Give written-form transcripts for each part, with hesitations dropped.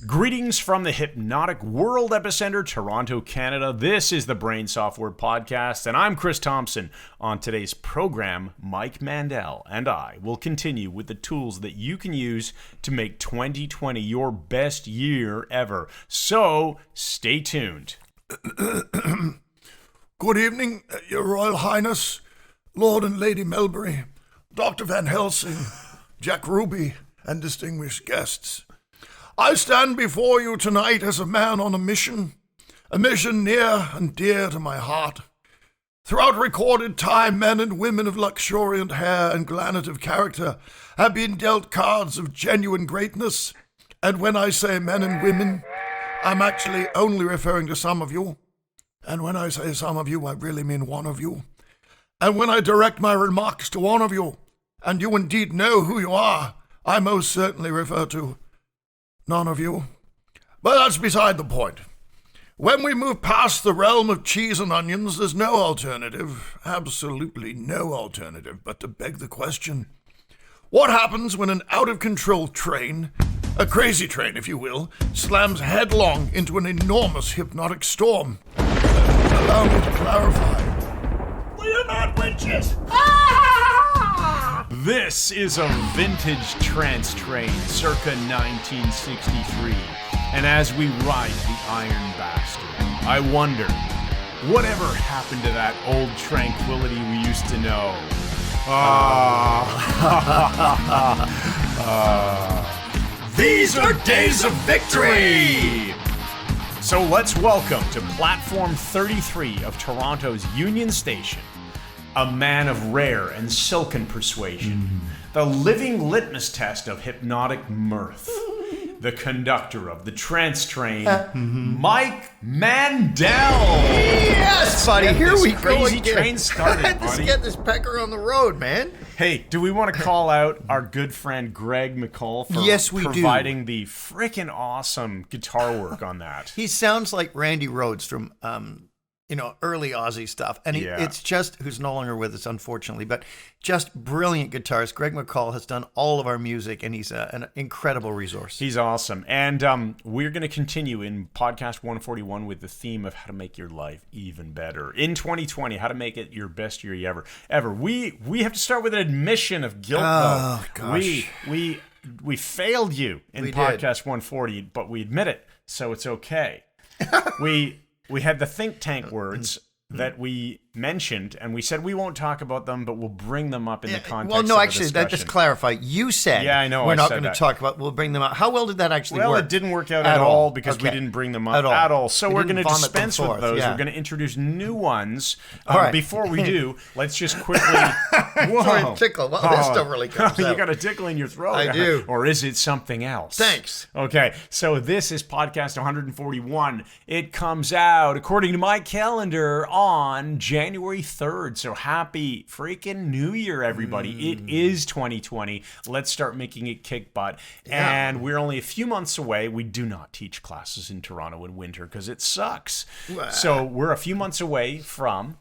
Greetings from the hypnotic world epicenter, Toronto, Canada. This is the Brain Software Podcast, and I'm Chris Thompson. On today's program, Mike Mandel and I will continue with the tools that you can use to make 2020 your best year ever. So, stay tuned. Good evening, Your Royal Highness, Lord and Lady Melbury, Dr. Van Helsing, Jack Ruby, and distinguished guests. I stand before you tonight as a man on a mission near and dear to my heart. Throughout recorded time, men and women of luxuriant hair and granite character have been dealt cards of genuine greatness. And when I say men and women, I'm actually only referring to some of you. And when I say some of you, I really mean one of you. And when I direct my remarks to one of you, and you indeed know who you are, I most certainly refer to none of you. But that's beside the point. When we move past the realm of cheese and onions, there's no alternative, absolutely no alternative, but to beg the question, what happens when an out-of-control train, a crazy train if you will, slams headlong into an enormous hypnotic storm? Allow me to clarify. We're not witches! This is a vintage trance train circa 1963, and as we ride the Iron Bastard, I wonder, whatever happened to that old tranquility we used to know? These are days of victory! So let's welcome to Platform 33 of Toronto's Union Station, a man of rare and silken persuasion, the living litmus test of hypnotic mirth, the conductor of the trance train, Mike Mandel. Yes, buddy. Here we go Crazy again. train started, Let's buddy. get this pecker on the road, man. Hey, do we want to call out our good friend Greg McCall for Yes, we do. providing the freaking awesome guitar work on that? He sounds like Randy Rhoads from early Aussie stuff. And it's just, who's no longer with us, unfortunately, but just brilliant guitarist. Greg McCall has done all of our music, and he's an incredible resource. He's awesome. And we're going to continue in podcast 141 with the theme of how to make your life even better. In 2020, how to make it your best year ever. We have to start with an admission of guilt, though. Gosh. We failed you in podcast 140, but we admit it, so it's okay. We had the think tank words that we mentioned, and we said we won't talk about them, but we'll bring them up in the context Well, no, of actually, the that discussion. just clarify. You said we're not going to talk about. We'll bring them out. How well did that actually work? Well, it didn't work out at all because we didn't bring them up at all. So we're going to dispense with those. Yeah. We're going to introduce new ones. All right. Before we do, let's just quickly. Sorry, tickle. Well, this stuff really comes out. You got a tickle in your throat. I do. Or is it something else? Thanks. Okay, so this is podcast 141. It comes out, according to my calendar, on January 3rd. So happy freaking New Year, everybody. It is 2020. Let's start making it kick butt. Yeah. And we're only a few months away. We do not teach classes in Toronto in winter because it sucks. So we're a few months away from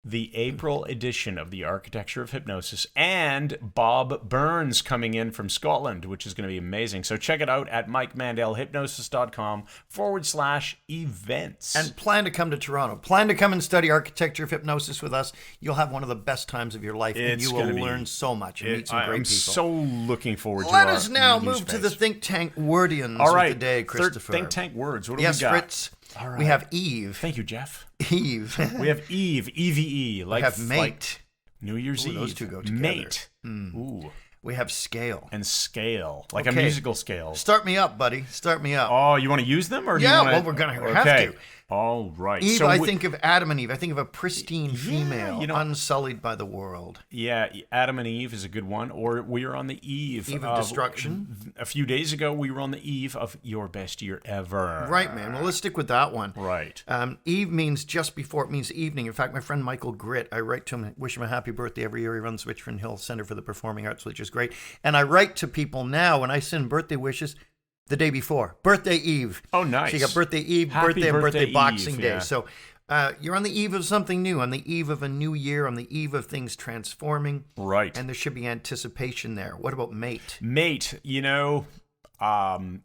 the April edition of the Architecture of Hypnosis, and Bob Burns coming in from Scotland, which is going to be amazing. So check it out at MikeMandelHypnosis.com/events. And plan to come to Toronto. Plan to come and study Architecture of Hypnosis with us. You'll have one of the best times of your life, and you will learn so much and meet some great people. I'm so looking forward to Let our us now new move space. to the think tank wordians All right, of the day, Christopher. Think tank words. What do yes, we got? Fritz. All right. We have Eve. Thank you, Jeff. Eve. We have Eve, EVE. We have mate. New Year's Eve. Those two go together. Mate. Ooh. We have scale. And scale. Like a musical scale. Start me up, buddy. Start me up. Oh, you want to use them? Or do yeah, you want well, we're going to have to. All right. Eve, so I think of Adam and Eve. I think of a pristine female, you know, unsullied by the world. Yeah, Adam and Eve is a good one. Or we are on the eve of destruction. A few days ago, we were on the eve of your best year ever. Right, man. Well, let's stick with that one. Right. Eve means just before. It means evening. In fact, my friend Michael Gritt, I write to him, wish him a happy birthday every year. He runs Richmond Hill Center for the Performing Arts, which is great. And I write to people now when I send birthday wishes the day before. Birthday Eve. Oh, nice. So you got birthday Eve, Happy birthday, and birthday Eve, Boxing Day. yeah. So you're on the eve of something new, on the eve of a new year, on the eve of things transforming. Right. And there should be anticipation there. What about mate? Mate, you know, I'm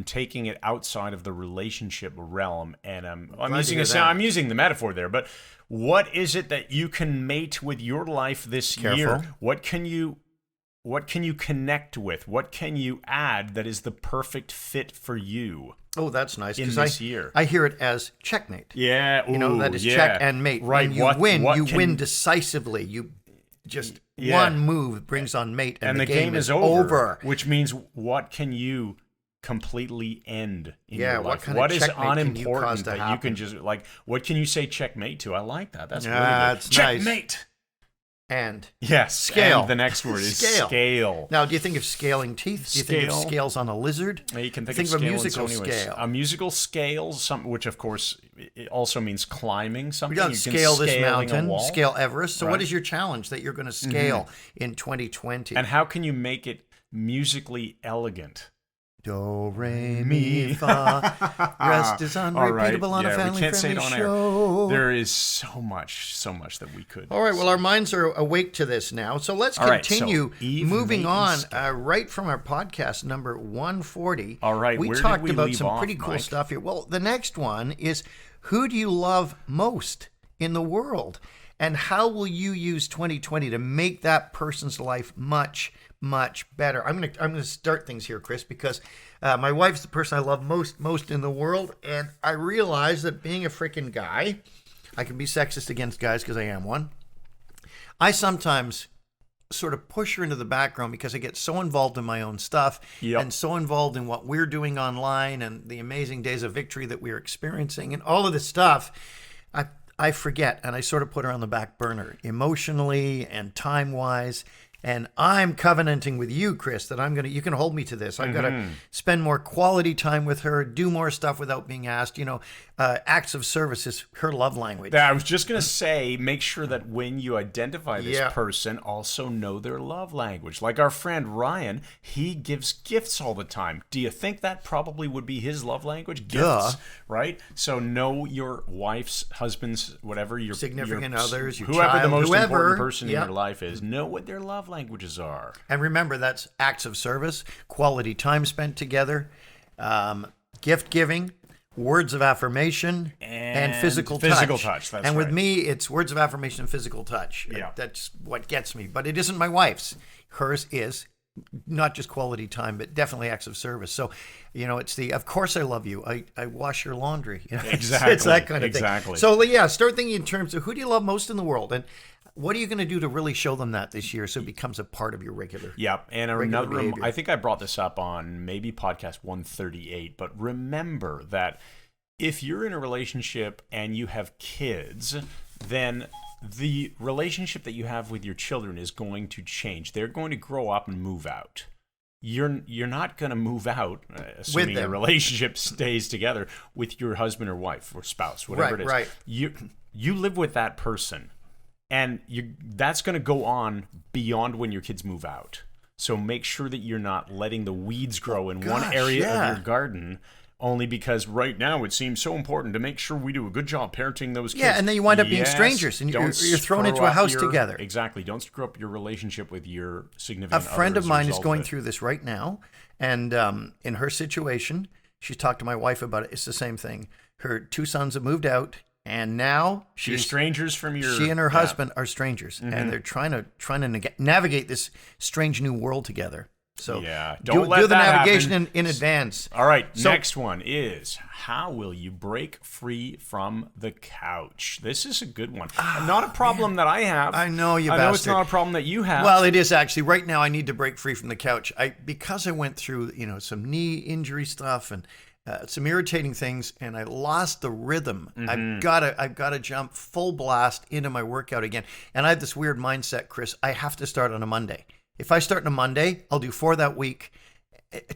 taking it outside of the relationship realm, and I'm Glad to hear that. I'm using the metaphor there. But what is it that you can mate with your life this year? What can you connect with? What can you add that is the perfect fit for you? Oh, that's nice. In this year, I hear it as checkmate. Yeah, that is check and mate. Right, and you win. You win decisively. You just one move brings on mate, and the game is over. Which means, what can you completely end in your life? What kind what of is checkmate unimportant can you cause to that you can happen? just what can you say checkmate to? I like that. That's really good. That's Checkmate. nice. And yes, scale. And the next word is scale. Now, do you think of scaling teeth? Do you think of scales on a lizard? You can think of of a musical scale. A musical scale, which of course it also means climbing something. You can scale this mountain, a scale Everest. So what is your challenge that you're going to scale in 2020? And how can you make it musically elegant? Do, re, mi, fa. Rest is unrepeatable on a family-friendly show. There is so much that we could. All right, well, our minds are awake to this now. So let's continue moving on right from our podcast number 140. All right, we talked about some pretty cool stuff here. Well, the next one is, who do you love most in the world? And how will you use 2020 to make that person's life much better? I'm gonna start things here, Chris, because my wife's the person I love most in the world, and I realize that being a freaking guy, I can be sexist against guys because I am one. I sometimes sort of push her into the background because I get so involved in my own stuff and so involved in what we're doing online and the amazing days of victory that we're experiencing and all of this stuff. I forget, and I sort of put her on the back burner emotionally and time-wise. And I'm covenanting with you, Chris, that you can hold me to this. I've got to spend more quality time with her, do more stuff without being asked. Acts of service is her love language. I was just going to say, make sure that when you identify this person, also know their love language. Like our friend Ryan, he gives gifts all the time. Do you think that probably would be his love language? Gifts, right? So know your wife's, husband's, whatever, your significant others, your whoever child, the most important person in your life is. Know what their love languages are. And remember, that's acts of service, quality time spent together, gift giving, words of affirmation, and physical touch. That's and with me, it's words of affirmation and physical touch. Yeah. That's what gets me. But it isn't my wife's. Hers is not just quality time, but definitely acts of service. So, it's of course I love you. I wash your laundry. Exactly. It's that kind of thing. Exactly. So, start thinking in terms of who do you love most in the world? And what are you going to do to really show them that this year so it becomes a part of your regular? Yep. And another, I think I brought this up on maybe podcast 138, but remember that if you're in a relationship and you have kids, then the relationship that you have with your children is going to change. They're going to grow up and move out. You're not going to move out, assuming your relationship stays together with your husband or wife or spouse, whatever it is. Right. You live with that person. And that's going to go on beyond when your kids move out. So make sure that you're not letting the weeds grow in one area of your garden, only because right now it seems so important to make sure we do a good job parenting those kids. Yeah, and then you wind up being strangers, and you're thrown into a house together. Exactly. Don't screw up your relationship with your significant other. A friend of mine is going through this right now, and in her situation, she's talked to my wife about it. It's the same thing. Her two sons have moved out. And now she's strangers from your. She and her husband are strangers, and they're trying to navigate this strange new world together. So don't do the navigation in advance. All right, next one is, how will you break free from the couch? This is a good one. Not a problem that I have. I know you. I know it's not a problem that you have. Well, it is actually. Right now, I need to break free from the couch. Because I went through some knee injury stuff and. Some irritating things, and I lost the rhythm. I've got to jump full blast into my workout again. And I have this weird mindset, Chris. I have to start on a Monday. If I start on a Monday, I'll do 4 that week.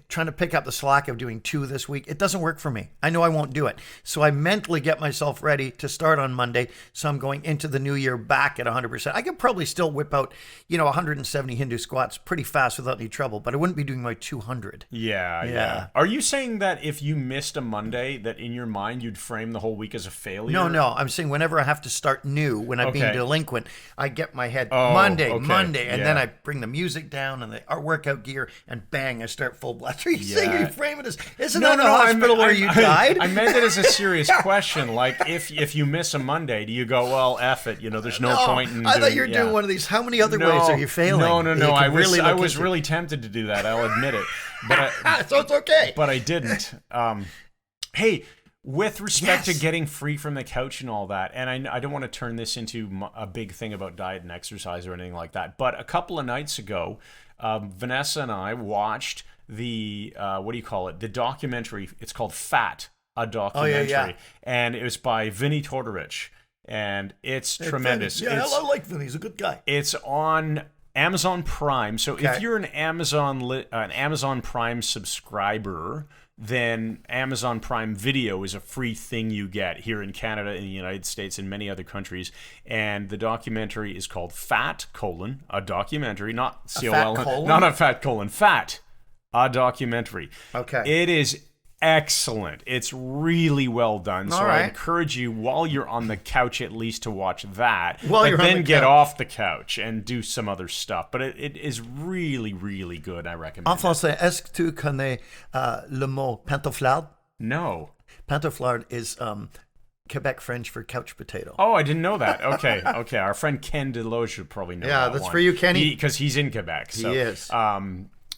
Trying to pick up the slack of doing 2 this week, it doesn't work for me. I know I won't do it. So I mentally get myself ready to start on Monday. So I'm going into the new year back at 100%. I could probably still whip out, 170 Hindu squats pretty fast without any trouble, but I wouldn't be doing my 200. Yeah. Are you saying that if you missed a Monday, that in your mind you'd frame the whole week as a failure? No. I'm saying whenever I have to start new, when I'm being delinquent, I get my head Monday, and then I bring the music down and our workout gear, and bang, I start full full blast. Are you saying you frame it as, isn't No, that no, the no, hospital where you died? I meant it as a serious question. Like, if you miss a Monday, do you go, well, F it, there's no point in I thought you were doing one of these, how many other ways are you failing? No. I was really tempted to do that. I'll admit it. But so it's okay. But I didn't. Hey, with respect to getting free from the couch and all that, and I don't want to turn this into a big thing about diet and exercise or anything like that, but a couple of nights ago, Vanessa and I watched the, the documentary. It's called Fat, a documentary. Oh, yeah. And it was by Vinny Tortorich. And it's tremendous. Vinny. Yeah, I like Vinny. He's a good guy. It's on Amazon Prime. So if you're an Amazon Prime subscriber, then Amazon Prime Video is a free thing you get here in Canada, in the United States, and many other countries. And the documentary is called Fat, a documentary, not C-O-L, not a fat colon, Fat, a documentary. Okay. It is excellent. It's really well done. So I encourage you, while you're on the couch, at least to watch that. Then get off the couch and do some other stuff. But it is really, really good. I recommend En français, est-ce que tu connais le mot pantouflard? No. Pantouflard is Quebec French for couch potato. Oh, I didn't know that. Okay. Our friend Ken Deloge should probably know that. Yeah, that's for you, Kenny. Because he's in Quebec. So, he is.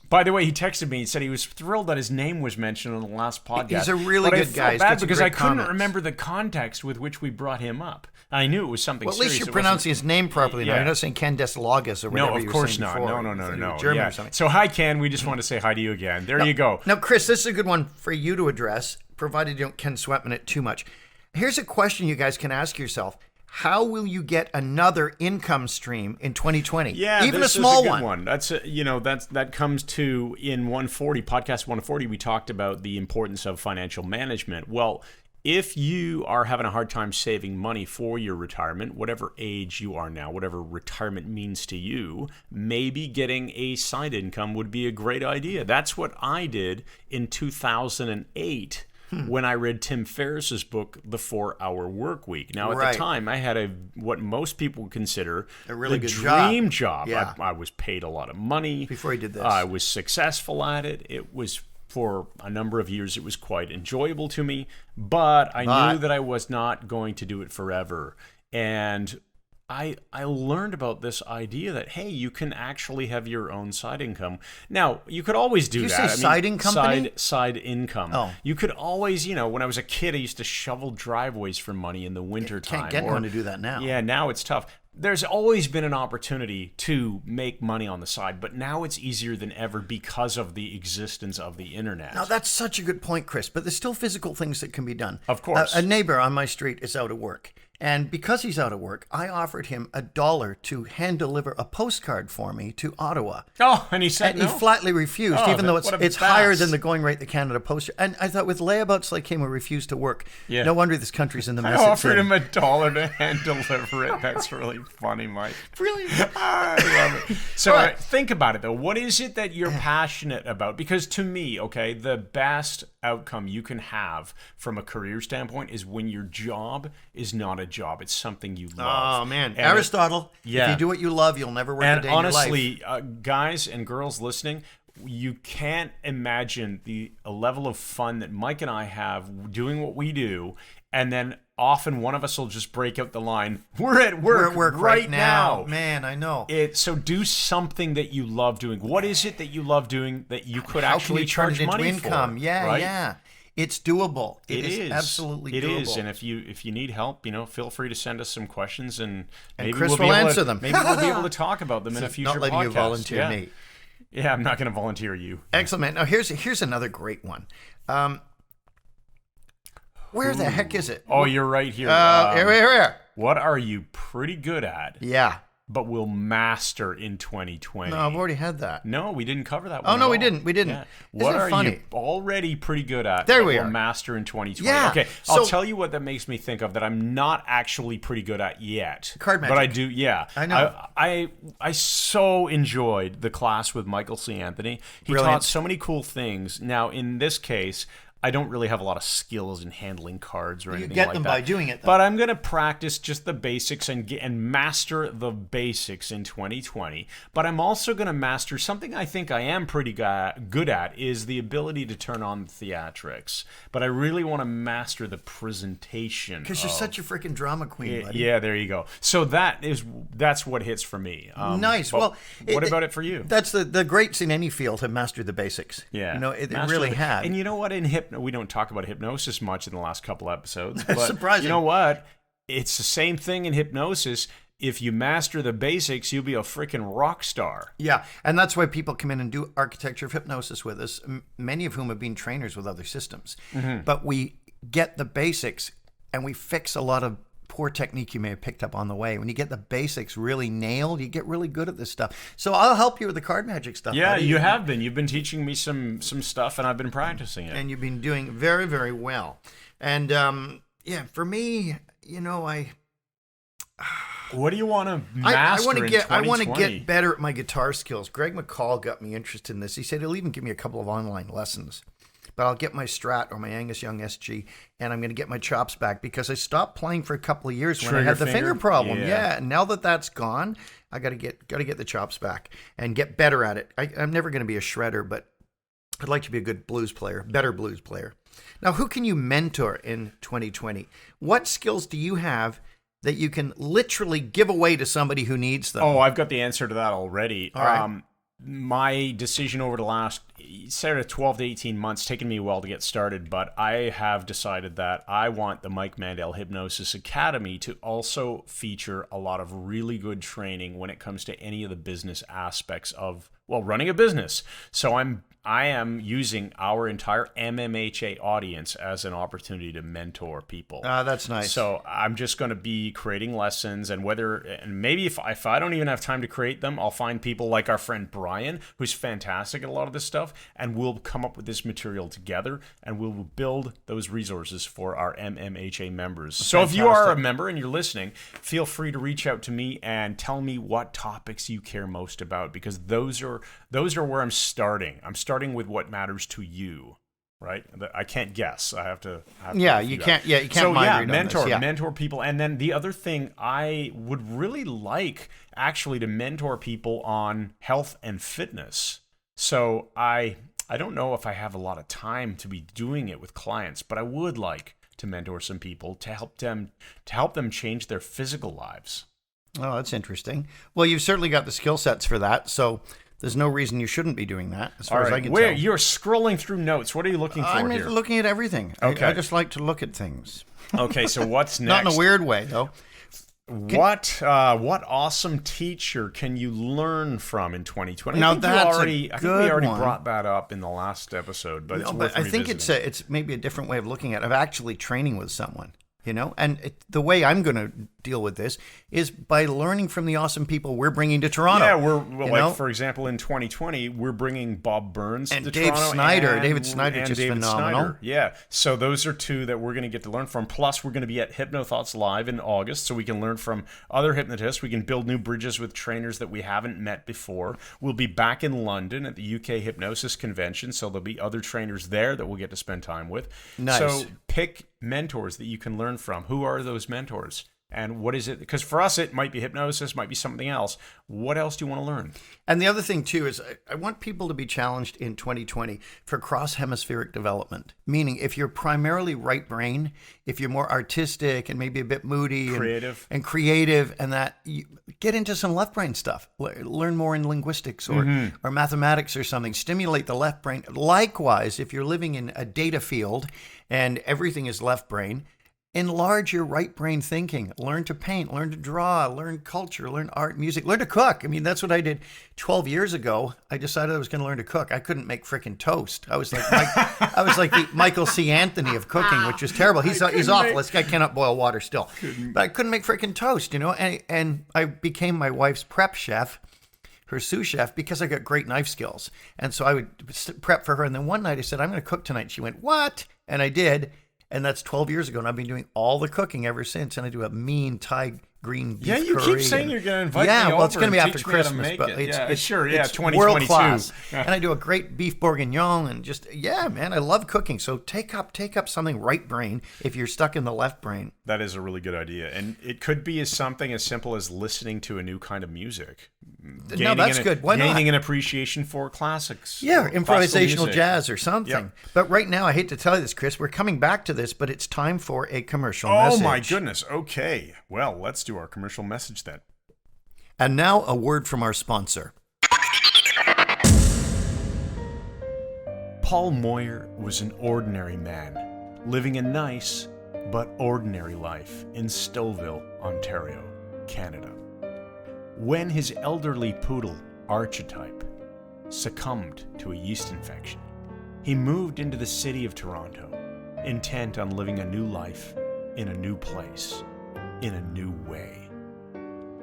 By the way, he texted me. He said he was thrilled that his name was mentioned on the last podcast. He's a really good guy. I felt bad because I couldn't remember the context with which we brought him up. I knew it was something serious. Well, at least you're pronouncing his name properly now. You're not saying Ken Deslogis or whatever you were saying before. No, of course not. No. German or something. So hi, Ken. We just want to say hi to you again. There you go. Now, Chris, this is a good one for you to address, provided you don't Ken Sweatman it too much. Here's a question you guys can ask yourself. How will you get another income stream in 2020? Yeah, even this a small is a good one. That's that comes to in 140 podcast 140. We talked about the importance of financial management. Well, if you are having a hard time saving money for your retirement, whatever age you are now, whatever retirement means to you, maybe getting a side income would be a great idea. That's what I did in 2008. When I read Tim Ferriss's book, The 4-Hour Work Week. Now, at the time, I had what most people would consider a really good dream job. Yeah. I was paid a lot of money. Before he did this. I was successful at it. It was, for a number of years, it was quite enjoyable to me. But I knew that I was not going to do it forever. And I learned about this idea that, hey, you can actually have your own side income. Now, you could always do that. Did you say side income? Side income. Oh. You could always, when I was a kid, I used to shovel driveways for money in the wintertime. Can't get one to do that now. Yeah, now it's tough. There's always been an opportunity to make money on the side, but now it's easier than ever because of the existence of the internet. Now, that's such a good point, Chris, but there's still physical things that can be done. Of course. A neighbor on my street is out of work. And because he's out of work, I offered him $1 to hand deliver a postcard for me to Ottawa. Oh, and he said no? He flatly refused, even though it's higher than the going rate the Canada Post. And I thought, with layabouts like him who refuse to work, no wonder this country's in the mess. I offered him $1 to hand deliver it. That's really funny, Mike. Brilliant. I love it. So think about it, though. What is it that you're passionate about? Because to me, the best outcome you can have from a career standpoint is when your job is not a job. It's something you love. Oh, man. And Aristotle, if you do what you love, you'll never work a day in your life. And honestly, guys and girls listening, you can't imagine the level of fun that Mike and I have doing what we do, and then often one of us will just break out the line, we're at work, right now. Man, I know. So do something that you love doing. What is it that you love doing that you could actually charge money income? for? Yeah. It's doable. It is absolutely doable. It is, and if you need help, feel free to send us some questions, and maybe Chris will answer them. Maybe we'll be able to talk about them in a future podcast. Not letting you volunteer me. Yeah, I'm not going to volunteer you. Excellent. Now here's another great one. Where the heck is it? Oh, you're right here. Here. What are you pretty good at? Yeah. But will master in 2020. No, I've already had that. No, we didn't cover that one. Oh, no, we didn't. Yeah. What are you already pretty good at? There we are. Will master in 2020. Yeah. Okay, I'll tell you what that makes me think of that I'm not actually pretty good at yet. Card magic. But I do, yeah. I know. I so enjoyed the class with Michael C. Anthony. He taught so many cool things. Now, in this case, I don't really have a lot of skills in handling cards or anything like that. You get them by doing it, though. But I'm going to practice just the basics and master the basics in 2020. But I'm also going to master something I think I am pretty good at, is the ability to turn on theatrics. But I really want to master the presentation. Because you're such a freaking drama queen, buddy. Yeah, there you go. So that's what hits for me. Nice. Well, what about it for you? That's the greats in any field have mastered the basics. Yeah. You know, it really have. And you know what? We don't talk about hypnosis much in the last couple episodes. But surprising. You know what? It's the same thing in hypnosis. If you master the basics, you'll be a freaking rock star. Yeah, and that's why people come in and do architecture of hypnosis with us, many of whom have been trainers with other systems. Mm-hmm. But we get the basics, and we fix a lot of poor technique you may have picked up on the way. When you get the basics really nailed, you get really good at this stuff. So I'll help you with the card magic stuff. Yeah, buddy. you have been. You've been teaching me some stuff, and I've been practicing it. And you've been doing very, very well. And for me, you know, what do you want to master in 2020? I want to get better at my guitar skills. Greg McCall got me interested in this. He said he'll even give me a couple of online lessons. But I'll get my Strat or my Angus Young SG, and I'm going to get my chops back because I stopped playing for a couple of years when I had the finger problem. Yeah, and now that that's gone, I got to get the chops back and get better at it. I'm never going to be a shredder, but I'd like to be a good blues player, better blues player. Now, who can you mentor in 2020? What skills do you have that you can literally give away to somebody who needs them? Oh, I've got the answer to that already. All right. My decision over the last 12 to 18 months, taken me a while to get started, but I have decided that I want the Mike Mandel Hypnosis Academy to also feature a lot of really good training when it comes to any of the business aspects of, running a business. So I am using our entire MMHA audience as an opportunity to mentor people. That's nice. So I'm just going to be creating lessons, and maybe if I don't even have time to create them, I'll find people like our friend Brian, who's fantastic at a lot of this stuff, and we'll come up with this material together, and we'll build those resources for our MMHA members. So if you are a member and you're listening, feel free to reach out to me and tell me what topics you care most about, because those are where I'm starting. I'm starting with what matters to you, right? I can't guess. I have to you can't. Yeah, you can't. So mentor people. And then the other thing, I would really like actually to mentor people on health and fitness. So I don't know if I have a lot of time to be doing it with clients, but I would like to mentor some people to help them change their physical lives. Oh, that's interesting. Well, you've certainly got the skill sets for that. So there's no reason you shouldn't be doing that, as far as I can tell. You're scrolling through notes. What are you looking for here? I'm looking at everything. Okay. I just like to look at things. Okay, so what's next? Not in a weird way, though. What awesome teacher can you learn from in 2020? Now, I think we already brought that up in the last episode, but it's worth revisiting. I think it's maybe a different way of looking at it, of actually training with someone. You know, and the way I'm going to deal with this is by learning from the awesome people we're bringing to Toronto. Yeah, for example, in 2020, we're bringing Bob Burns and to Dave Toronto. Snyder. David Snyder, just phenomenal. Snyder. Yeah, so those are two that we're going to get to learn from. Plus, we're going to be at HypnoThoughts Live in August, so we can learn from other hypnotists. We can build new bridges with trainers that we haven't met before. We'll be back in London at the UK Hypnosis Convention, so there'll be other trainers there that we'll get to spend time with. Nice. So pick mentors that you can learn from. Who are those mentors? And what is it? Because for us, it might be hypnosis, might be something else. What else do you want to learn? And the other thing, too, is I want people to be challenged in 2020 for cross-hemispheric development. Meaning, if you're primarily right brain, if you're more artistic and maybe a bit moody and creative, and that you get into some left brain stuff. Learn more in linguistics or mathematics or something. Stimulate the left brain. Likewise, if you're living in a data field and everything is left brain, enlarge your right brain thinking. Learn to paint, learn to draw, learn culture, learn art, music, learn to cook. I mean, that's what I did 12 years ago. I decided I was going to learn to cook. I couldn't make frickin' toast. I was like the Michael C. Anthony of cooking, which is terrible. He's awful. This guy cannot boil water still. But I couldn't make frickin' toast, you know? And I became my wife's prep chef, her sous chef, because I got great knife skills. And so I would prep for her. And then one night I said, I'm going to cook tonight. She went, what? And I did. And that's 12 years ago, and I've been doing all the cooking ever since. And I do a mean Thai green beef Yeah, you curry. keep saying you're going to invite me Yeah, over. well, it's going to be and after teach me how to Christmas, make but it. it's sure. it's 2022. world class. And I do a great beef bourguignon and just man, I love cooking. So take up something right brain if you're stuck in the left brain. That is a really good idea, and it could be something as simple as listening to a new kind of music. No, that's good. Why not? Gaining an appreciation for classics. Yeah, improvisational music. jazz or something. Yep. But right now, I hate to tell you this, Chris, we're coming back to this, but it's time for a commercial Oh message. my goodness. Okay. Well, let's do our commercial message then. And now a word from our sponsor. Paul Moyer was an ordinary man, living a nice but ordinary life in Stouffville, Ontario, Canada. When his elderly poodle, Archetype, succumbed to a yeast infection, he moved into the city of Toronto, intent on living a new life in a new place, in a new way.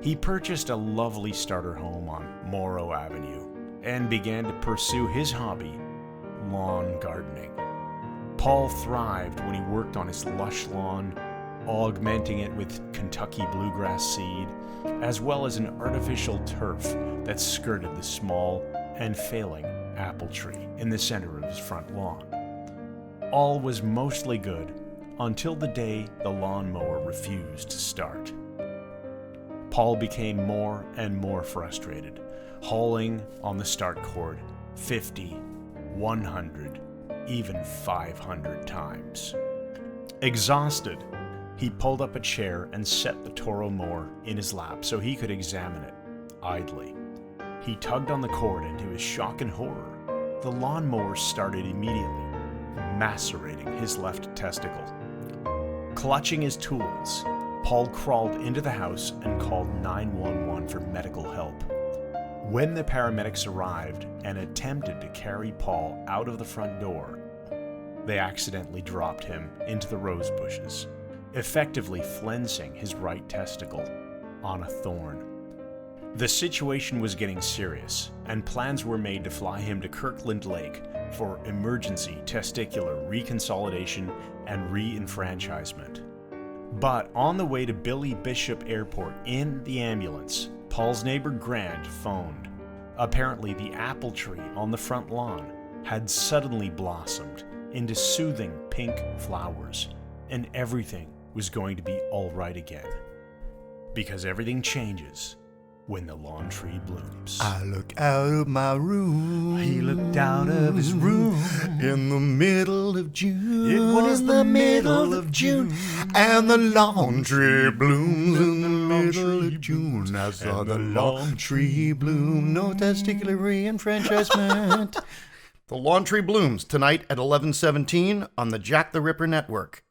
He purchased a lovely starter home on Morrow Avenue and began to pursue his hobby, lawn gardening. Paul thrived when he worked on his lush lawn, augmenting it with Kentucky bluegrass seed, as well as an artificial turf that skirted the small and failing apple tree in the center of his front lawn. All was mostly good until the day the lawnmower refused to start. Paul became more and more frustrated, hauling on the start cord 50, 100, even 500 times. Exhausted, he pulled up a chair and set the Toro mower in his lap so he could examine it idly. He tugged on the cord, and to his shock and horror, the lawnmower started immediately, macerating his left testicle. Clutching his tools, Paul crawled into the house and called 911 for medical help. When the paramedics arrived and attempted to carry Paul out of the front door, they accidentally dropped him into the rose bushes, effectively flensing his right testicle on a thorn. The situation was getting serious, and plans were made to fly him to Kirkland Lake for emergency testicular reconsolidation and re-enfranchisement. But on the way to Billy Bishop Airport in the ambulance, Paul's neighbor Grant phoned. Apparently, the apple tree on the front lawn had suddenly blossomed into soothing pink flowers, and everything was going to be all right again. Because everything changes when the lawn tree blooms. I look out of my room. He looked out of his room in the middle of June. It was in the middle of June, and the lawn tree blooms in the middle of June. I saw the lawn tree bloom. No testicular re-enfranchisement. The Lawn Tree Blooms tonight at 11:17 on the Jack the Ripper Network.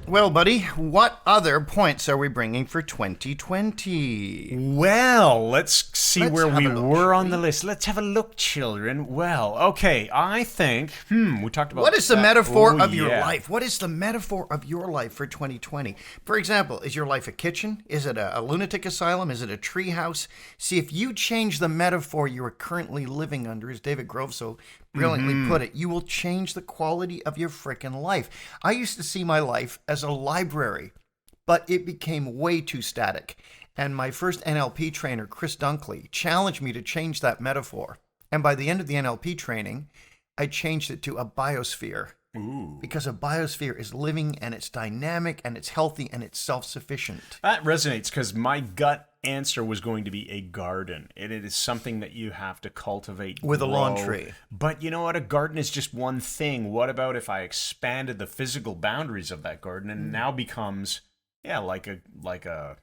Well, buddy, what other points are we bringing for 2020? Well, let's see Let's where have we a look, were shall on we? the list. Let's have a look, children. Well, okay, I think, we talked about What is the that. metaphor Oh, of your yeah. life? What is the metaphor of your life for 2020? For example, is your life a kitchen? Is it a lunatic asylum? Is it a tree house? See, if you change the metaphor you are currently living under, as David Grove so brilliantly put it, you will change the quality of your frickin' life. I used to see my life as a library, but it became way too static. And my first NLP trainer, Chris Dunkley, challenged me to change that metaphor. And by the end of the NLP training, I changed it to a biosphere. Ooh. Because a biosphere is living and it's dynamic and it's healthy and it's self-sufficient. That resonates because my gut answer was going to be a garden. It is something that you have to cultivate With a lawn grow. tree. But you know what? A garden is just one thing. What about if I expanded the physical boundaries of that garden and it now becomes, like a Like a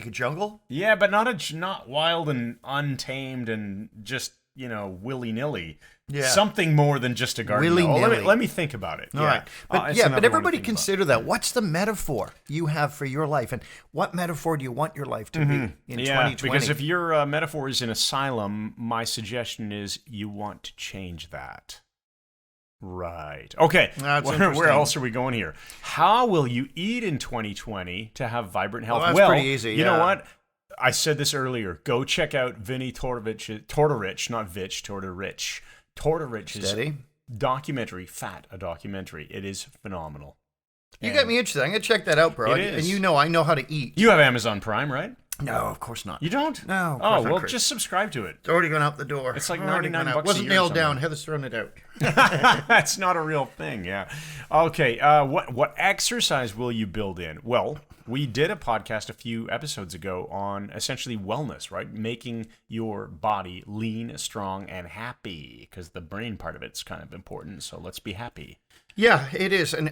jungle? yeah, but not wild and untamed and just willy-nilly. Yeah. Something more than just a garden. Willy-nilly. Let me think about it. All right. It's But another one to everybody think about. consider that. What's the metaphor you have for your life? And what metaphor do you want your life to be in 2020? Because if your metaphor is an asylum, my suggestion is you want to change that. Right. Okay. That's Where interesting. else are we going here? How will you eat in 2020 to have vibrant health? Well, that's pretty easy, You know yeah. what? I said this earlier. Go check out Vinny Tortorich, not Vitch, Tortorich's Steady. documentary, Fat, a documentary. It is phenomenal. You got me interested. I'm going to check that out, bro. It is. And I know how to eat. You have Amazon Prime, right? No, of course not. You don't? No. Of course Oh, not, well, Chris. just subscribe to it. It's already gone out the door. It's like Already 99 gone out. bucks a Wasn't year or nailed something. down. Heather's thrown it out. That's not a real thing, yeah. Okay, what exercise will you build in? Well, we did a podcast a few episodes ago on essentially wellness, right? Making your body lean, strong, and happy, because the brain part of it's kind of important, so let's be happy. Yeah, it is. And,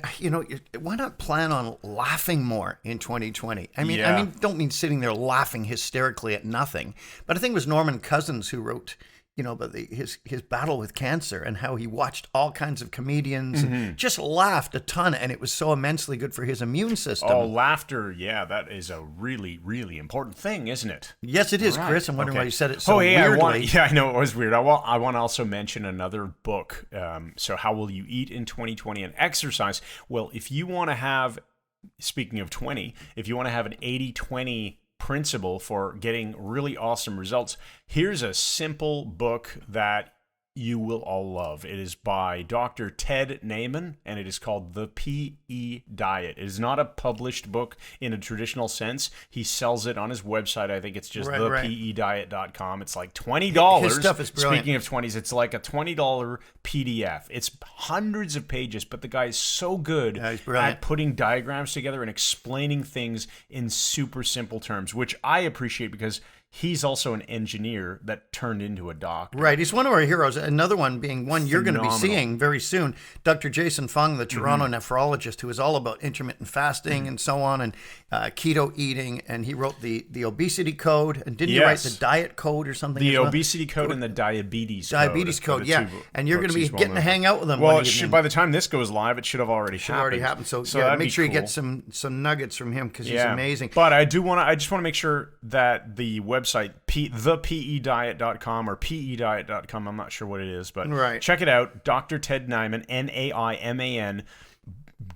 why not plan on laughing more in 2020? I mean, don't mean sitting there laughing hysterically at nothing. But I think it was Norman Cousins who wrote, about his battle with cancer and how he watched all kinds of comedians and just laughed a ton. And it was so immensely good for his immune system. Oh, laughter. Yeah, that is a really, really important thing, isn't it? Yes, it is, Right. Chris. I'm wondering Okay. why you said it so yeah, weirdly. I know it was weird. I want to also mention another book. So how will you eat in 2020 and exercise? Well, if you want to have, speaking of 20, if you want to have an 80-20 principle for getting really awesome results, here's a simple book that you will all love. It is by Dr. Ted Naiman, and it is called The PE Diet. It is not a published book in a traditional sense. He sells it on his website. I think it's just thepediet.com. It's like $20. His stuff is brilliant. Speaking of 20s, it's like a $20 PDF. It's hundreds of pages, but the guy is so good he's brilliant. at putting diagrams together and explaining things in super simple terms, which I appreciate because he's also an engineer that turned into a doctor. Right. He's one of our heroes. Another one being one you're going to be seeing very soon. Dr. Jason Fung, the Toronto nephrologist, who is all about intermittent fasting and so on, and keto eating. And he wrote the obesity code. And didn't you write the diet code or something? The as well? obesity code and the diabetes code. Diabetes code, yeah. And you're going to be getting to hang out with him. Well, by the time this goes live, it should have already happened. So that'd make be sure you cool. get some nuggets from him because he's amazing. But I just want to make sure that the website, thepediet.com or pediet.com, I'm not sure what it is, but check it out. Dr. Ted Naiman, Naiman.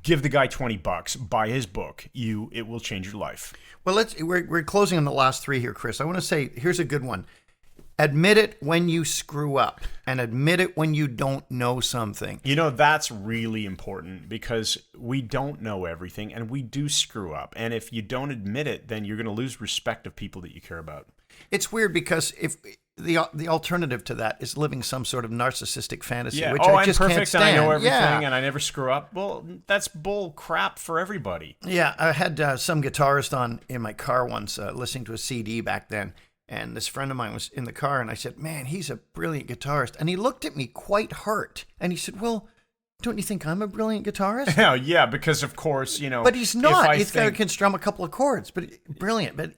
Give the guy $20. Buy his book. It will change your life. Well, we're closing on the last three here, Chris. I want to say, here's a good one. Admit it when you screw up, and admit it when you don't know something. That's really important because we don't know everything, and we do screw up. And if you don't admit it, then you're going to lose respect of people that you care about. It's weird because if the alternative to that is living some sort of narcissistic fantasy, which I'm I just perfect can't stand. And I know everything and I never screw up. Well, that's bull crap for everybody. Yeah, I had some guitarist on in my car once listening to a CD back then. And this friend of mine was in the car, and I said, man, he's a brilliant guitarist. And he looked at me quite hurt. And he said, well, don't you think I'm a brilliant guitarist? Yeah, because of course, But he's not. He's can strum a couple of chords, but brilliant. But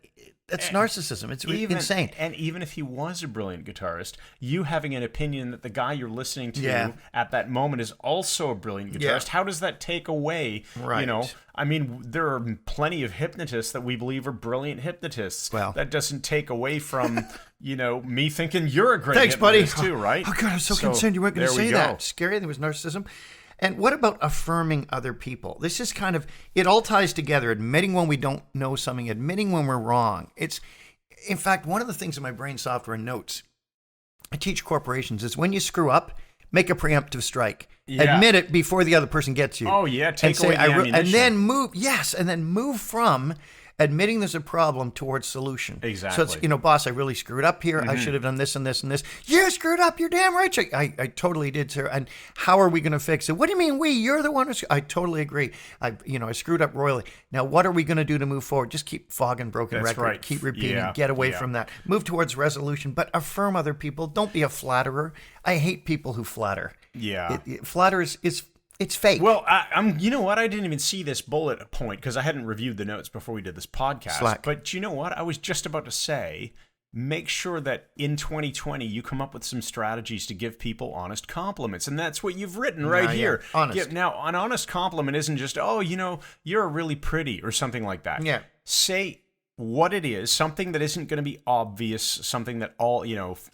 that's narcissism. It's insane. And even if he was a brilliant guitarist, you having an opinion that the guy you're listening to at that moment is also a brilliant guitarist, how does that take away, I mean, there are plenty of hypnotists that we believe are brilliant hypnotists. Well, that doesn't take away from, me thinking you're a great hypnotist too, right? Oh, God, I'm so concerned you weren't going to say that. Scary. There was narcissism. And what about affirming other people? This is kind of, it all ties together, admitting when we don't know something, admitting when we're wrong. In fact, one of the things in my brain software notes I teach corporations is when you screw up, make a preemptive strike. Yeah. Admit it before the other person gets you. Oh, yeah. Take away the ammunition. And then move from admitting there's a problem towards solution. Exactly. So it's, boss, I really screwed up here. I should have done this and this and this. You screwed up. You're damn right. I totally did, sir. And how are we going to fix it? What do you mean we? You're the one who... I totally agree. I screwed up royally. Now, what are we going to do to move forward? Just keep fogging broken record. Right. Keep repeating. Get away from that. Move towards resolution, but affirm other people. Don't be a flatterer. I hate people who flatter. Yeah. Flatter is it's fake. Well, I'm. You know what? I didn't even see this bullet point because I hadn't reviewed the notes before we did this podcast. Slack. But you know what? I was just about to say, make sure that in 2020 you come up with some strategies to give people honest compliments, and that's what you've written right here. Honest. Now, an honest compliment isn't just, you're really pretty or something like that. Yeah. Say what it is, something that isn't going to be obvious, something that all,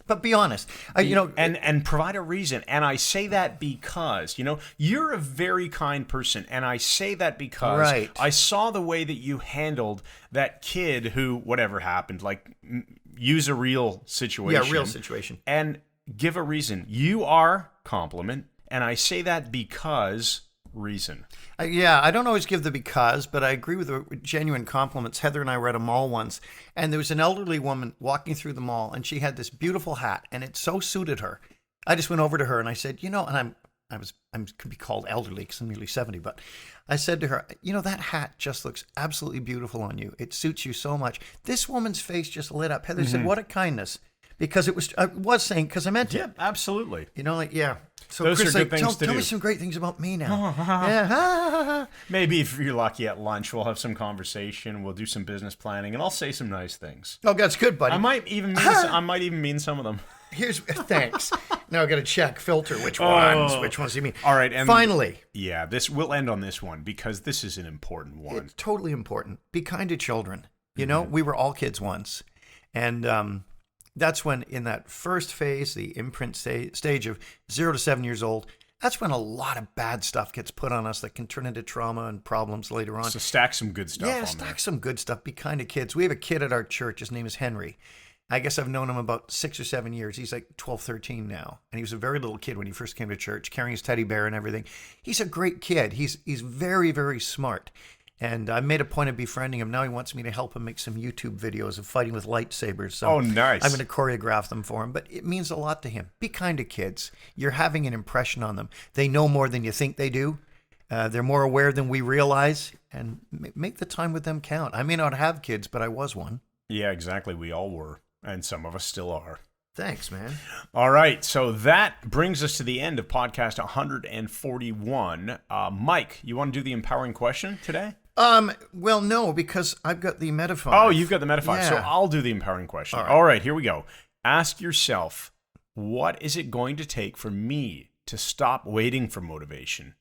But be honest. And provide a reason. And I say that because, you're a very kind person. And I say that because I saw the way that you handled that kid who, whatever happened, like use a real situation. Yeah, real situation. And give a reason. You are compliment. And I say that because reason. Yeah, I don't always give the because, but I agree with the genuine compliments. Heather and I were at a mall once, and there was an elderly woman walking through the mall, and she had this beautiful hat, and it so suited her. I just went over to her and I said, and I'm could be called elderly because I'm nearly 70, but I said to her, that hat just looks absolutely beautiful on you. It suits you so much. This woman's face just lit up. Heather said, "What a kindness." Because I was saying, because I meant it. Yeah, absolutely. Yeah. So Those Chris, are good things to tell do. me some great things about me now. Yeah. Maybe if you're lucky at lunch, we'll have some conversation. We'll do some business planning, and I'll say some nice things. Oh, that's good, buddy. I might even mean some of them. Thanks. Now I got to check, filter which ones do you mean? All right, and finally. Yeah, we'll end on this one because this is an important one. It's totally important. Be kind to children. We were all kids once, and that's when, in that first phase, the imprint stage of 0 to 7 years old, that's when a lot of bad stuff gets put on us that can turn into trauma and problems later on. So stack some good stuff on there. Stack some good stuff. Be kind to kids. We have a kid at our church. His name is Henry. I guess I've known him about 6 or 7 years. He's like 12, 13 now. And he was a very little kid when he first came to church, carrying his teddy bear and everything. He's a great kid. He's very, very smart. And I made a point of befriending him. Now he wants me to help him make some YouTube videos of fighting with lightsabers. So nice. I'm going to choreograph them for him. But it means a lot to him. Be kind to kids. You're having an impression on them. They know more than you think they do. They're more aware than we realize. And make the time with them count. I may not have kids, but I was one. Yeah, exactly. We all were. And some of us still are. Thanks, man. All right. So that brings us to the end of podcast 141. Mike, you want to do the empowering question today? Well, no, because I've got the Meta 5. Oh, you've got the Meta 5. Yeah. So I'll do the empowering question. All right, here we go. Ask yourself, what is it going to take for me to stop waiting for motivation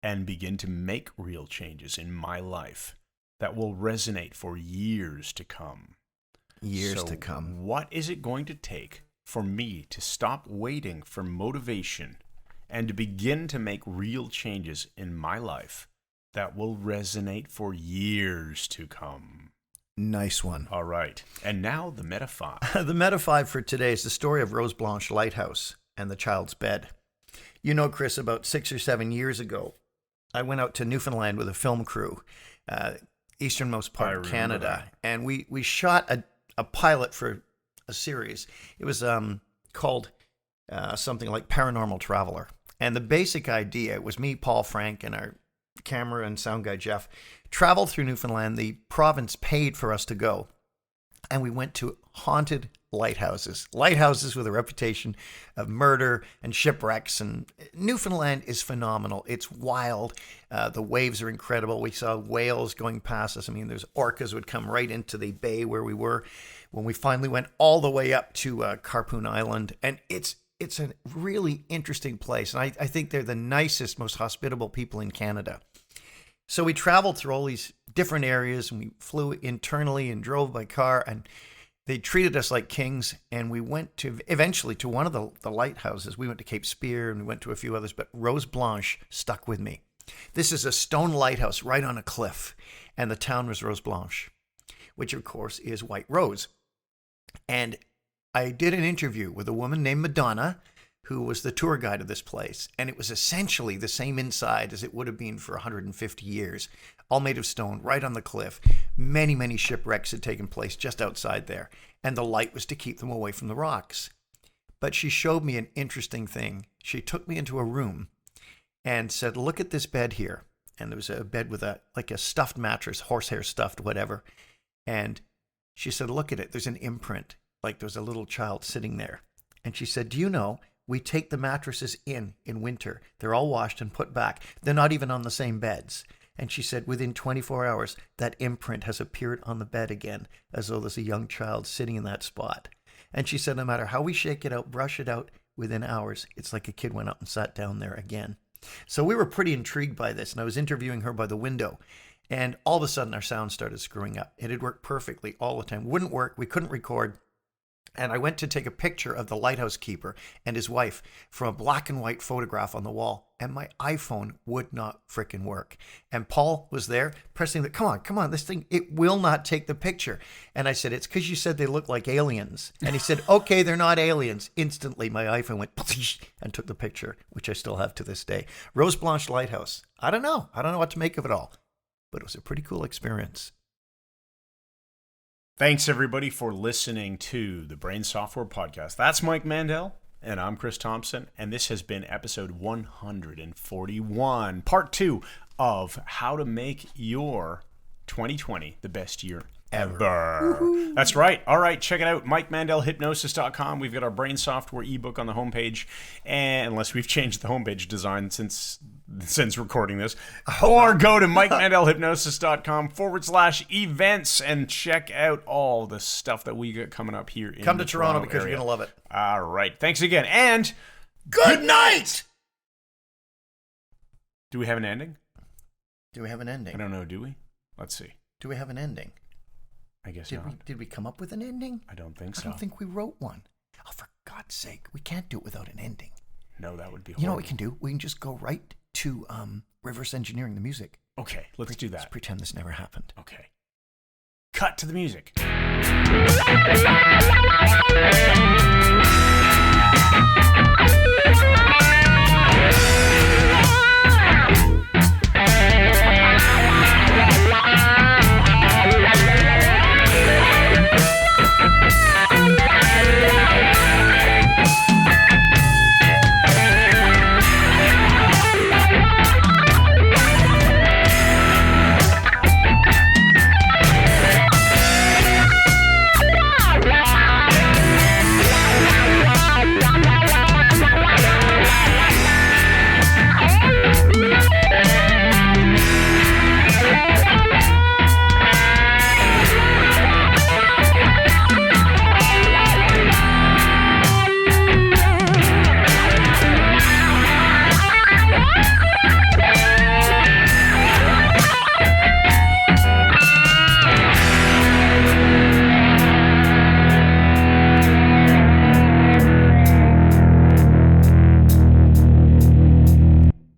and begin to make real changes in my life that will resonate for years to come? Years to come. What is it going to take for me to stop waiting for motivation and to begin to make real changes in my life that will resonate for years to come? Nice one. All right. And now the Meta 5. The Meta 5 for today is the story of Rose Blanche Lighthouse and the child's bed. Chris, about 6 or 7 years ago, I went out to Newfoundland with a film crew, easternmost part of Canada, and we shot a pilot for a series. It was called something like Paranormal Traveler. And the basic idea was me, Paul, Frank, and our camera and sound guy, Jeff, traveled through Newfoundland. The province paid for us to go. And we went to haunted lighthouses with a reputation of murder and shipwrecks. And Newfoundland is phenomenal. It's wild. The waves are incredible. We saw whales going past us. I mean, there's orcas would come right into the bay where we were when we finally went all the way up to Harpoon Island. And it's a really interesting place. And I think they're the nicest, most hospitable people in Canada. So we traveled through all these different areas, and we flew internally and drove by car, and they treated us like kings. And we went eventually to one of the lighthouses. We went to Cape Spear, and we went to a few others, but Rose Blanche stuck with me. This is a stone lighthouse right on a cliff, and the town was Rose Blanche, which of course is White Rose. And I did an interview with a woman named Madonna, who was the tour guide of this place. And it was essentially the same inside as it would have been for 150 years, all made of stone, right on the cliff. Many, many shipwrecks had taken place just outside there. And the light was to keep them away from the rocks. But she showed me an interesting thing. She took me into a room and said, look at this bed here. And there was a bed with a stuffed mattress, horsehair stuffed, whatever. And she said, look at it. There's an imprint, like there's a little child sitting there. And she said, do you know, we take the mattresses in winter. They're all washed and put back. They're not even on the same beds. And she said, within 24 hours, that imprint has appeared on the bed again, as though there's a young child sitting in that spot. And she said, no matter how we shake it out, brush it out, within hours, it's like a kid went up and sat down there again. So we were pretty intrigued by this, and I was interviewing her by the window. And all of a sudden, our sound started screwing up. It had worked perfectly all the time. Wouldn't work. We couldn't record. And I went to take a picture of the lighthouse keeper and his wife from a black and white photograph on the wall. and my iPhone would not frickin' work. And Paul was there pressing come on, this thing, it will not take the picture. And I said, it's because you said they look like aliens. And he said, okay, they're not aliens. Instantly, my iPhone went and took the picture, which I still have to this day. Rose Blanche Lighthouse. I don't know what to make of it all, but it was a pretty cool experience. Thanks, everybody, for listening to the Brain Software Podcast. That's Mike Mandel. And I'm Chris Thompson, and this has been episode 141, part 2 of how to make your 2020 the best year ever. Woo-hoo. That's right. All right, check it out, MikeMandelHypnosis.com. We've got our brain software ebook on the homepage, and unless we've changed the homepage design since recording this, or go to MikeMandelHypnosis.com/events and check out all the stuff that we got coming up here in Come to the Toronto area. because you're going to love it. All right. Thanks again, and good night! Do we have an ending? Do we have an ending? I don't know, do we? Let's see. Do we have an ending? I guess not. not. Did we come up with an ending? I don't think so. I don't think we wrote one. Oh, for God's sake. We can't do it without an ending. No, that would be horrible. You know what we can do? We can just go right to reverse engineering the music. Okay, let's do that. Let's pretend this never happened. Okay. Cut to the music.